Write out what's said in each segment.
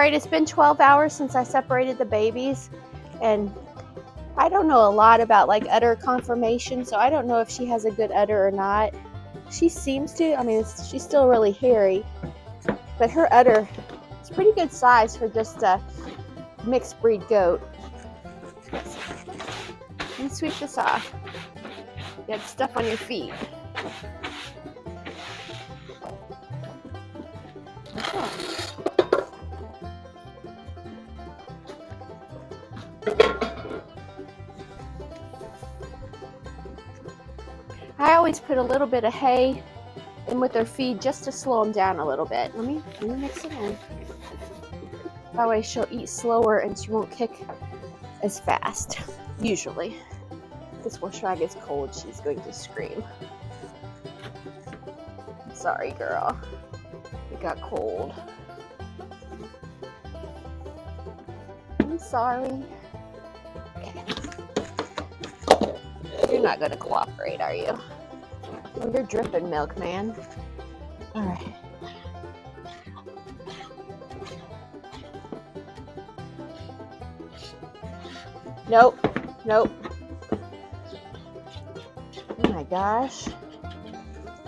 right, it's been 12 hours since I separated the babies, and I don't know a lot about like udder conformation, so I don't know if she has a good udder or not. She seems to. I mean, she's still really hairy, but her udder is pretty good size for just a mixed breed goat. Let me sweep this off. You have stuff on your feet. I always put a little bit of hay in with their feed just to slow them down a little bit. Let me mix it in. That way she'll eat slower and she won't kick as fast, usually. This when Shrag gets cold, she's going to scream. Sorry, girl. It got cold. I'm sorry. You're not going to cooperate, are you? Oh, you're dripping milk, man. All right. Nope. Nope. Oh my gosh.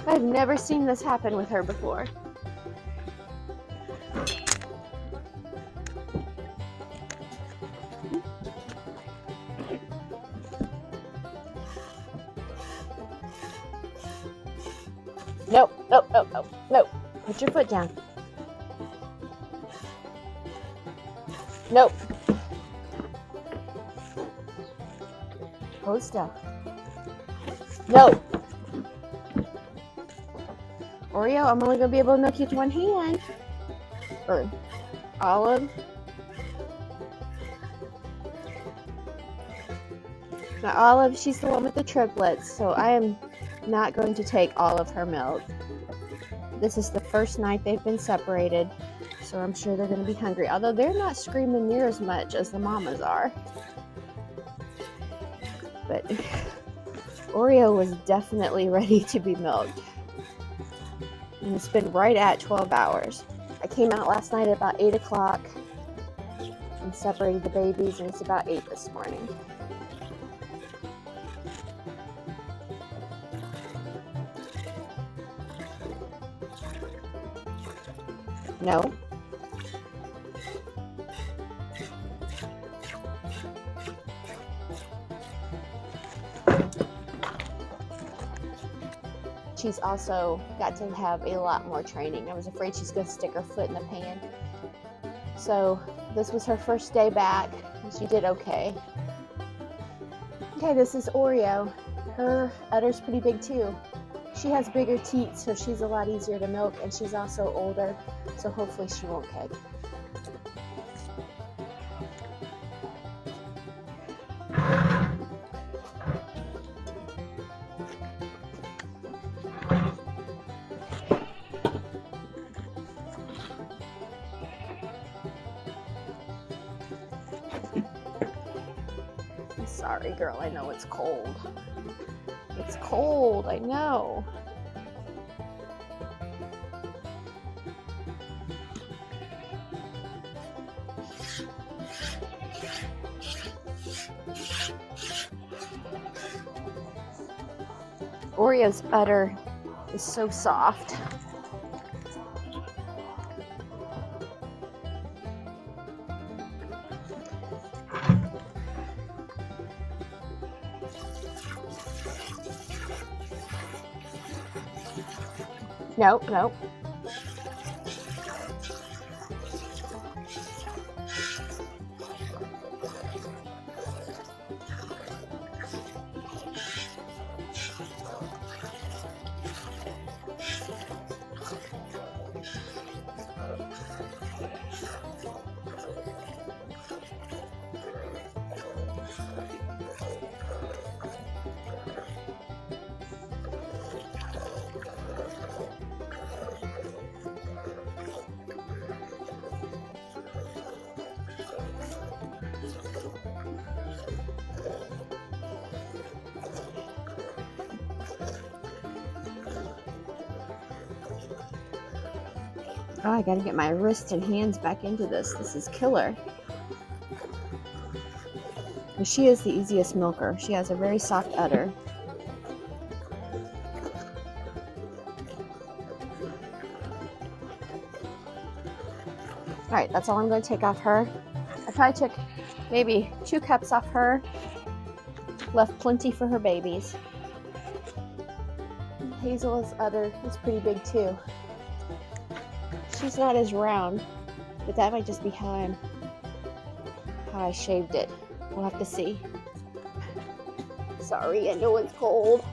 I've never seen this happen with her before. Nope, nope, nope, nope, nope. Put your foot down. Nope. Hold still. Nope. Oreo, I'm only going to be able to milk you with one hand. Or Olive. Now Olive, she's the one with the triplets, so I am not going to take all of her milk. This is the first night they've been separated, so I'm sure they're going to be hungry. Although they're not screaming near as much as the mamas are. But Oreo was definitely ready to be milked. And it's been right at 12 hours. I came out last night at about 8 o'clock and separated the babies, and it's about 8 this morning. No. She's also got to have a lot more training. I was afraid she's going to stick her foot in the pan. So this was her first day back, and she did okay. Okay, this is Oreo. Her udder's pretty big too. She has bigger teeth, so she's a lot easier to milk, and she's also older, so hopefully she won't kick. I'm sorry, girl, I know it's cold. It's cold, I know. Oreo's udder is so soft. Nope, nope. Oh, I gotta get my wrists and hands back into this. This is killer. And she is the easiest milker. She has a very soft udder. Alright, that's all I'm going to take off her. I probably took maybe 2 cups off her. Left plenty for her babies. Hazel's udder is pretty big too. She's not as round, but that might just be how I shaved it. We'll have to see. Sorry, I know it's cold.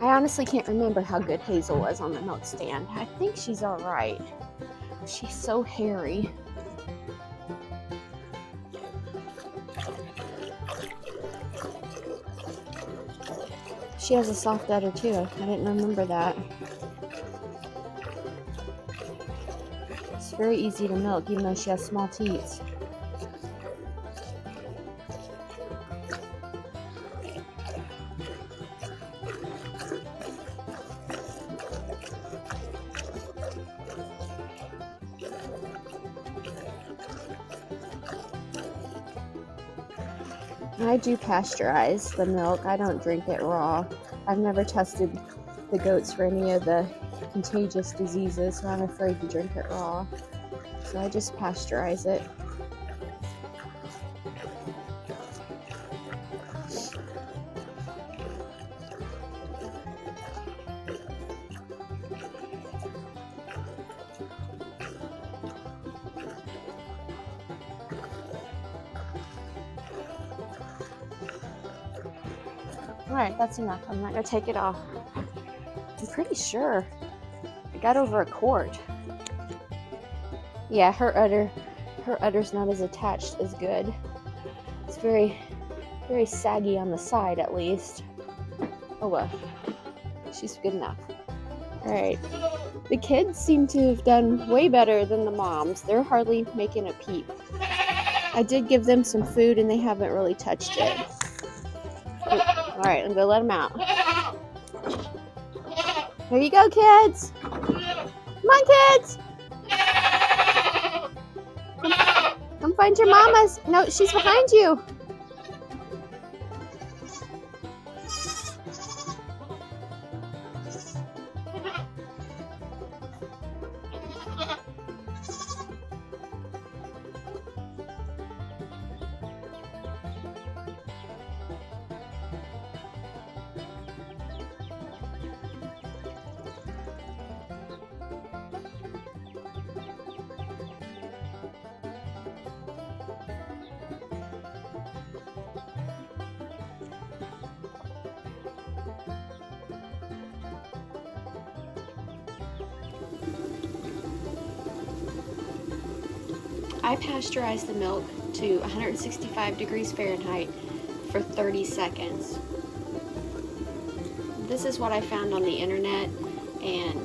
I honestly can't remember how good Hazel was on the milk stand. I think she's alright. She's so hairy. She has a soft udder too. I didn't remember that. It's very easy to milk even though she has small teats. I do pasteurize the milk. I don't drink it raw. I've never tested the goats for any of the contagious diseases, so I'm afraid to drink it raw. So I just pasteurize it. Alright, that's enough. I'm not going to take it off. I'm pretty sure I got over a quart. Yeah, her udder's not as attached as good. It's very saggy on the side at least. Oh well, she's good enough. Alright, the kids seem to have done way better than the moms. They're hardly making a peep. I did give them some food and they haven't really touched it. Alright, I'm gonna let them out. Here you go, kids! Come on, kids! Come find your mamas. No, she's behind you. I pasteurize the milk to 165 degrees Fahrenheit for 30 seconds. This is what I found on the internet, and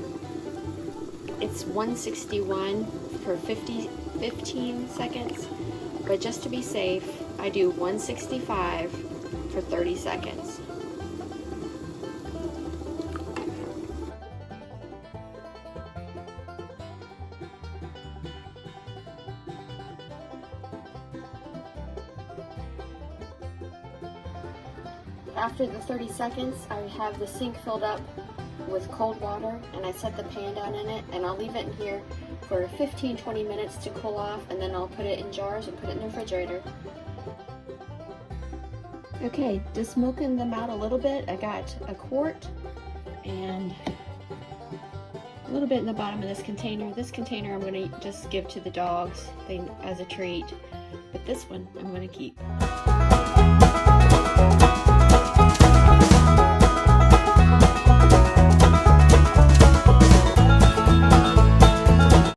it's 161 for 15 seconds, but just to be safe, I do 165 for 30 seconds. After the 30 seconds, I have the sink filled up with cold water, and I set the pan down in it, and I'll leave it in here for 15-20 minutes to cool off, and then I'll put it in jars and put it in the refrigerator. Okay, just milking them out a little bit. I got a quart and a little bit in the bottom of this container. This container I'm going to just give to the dogs as a treat, but this one I'm going to keep.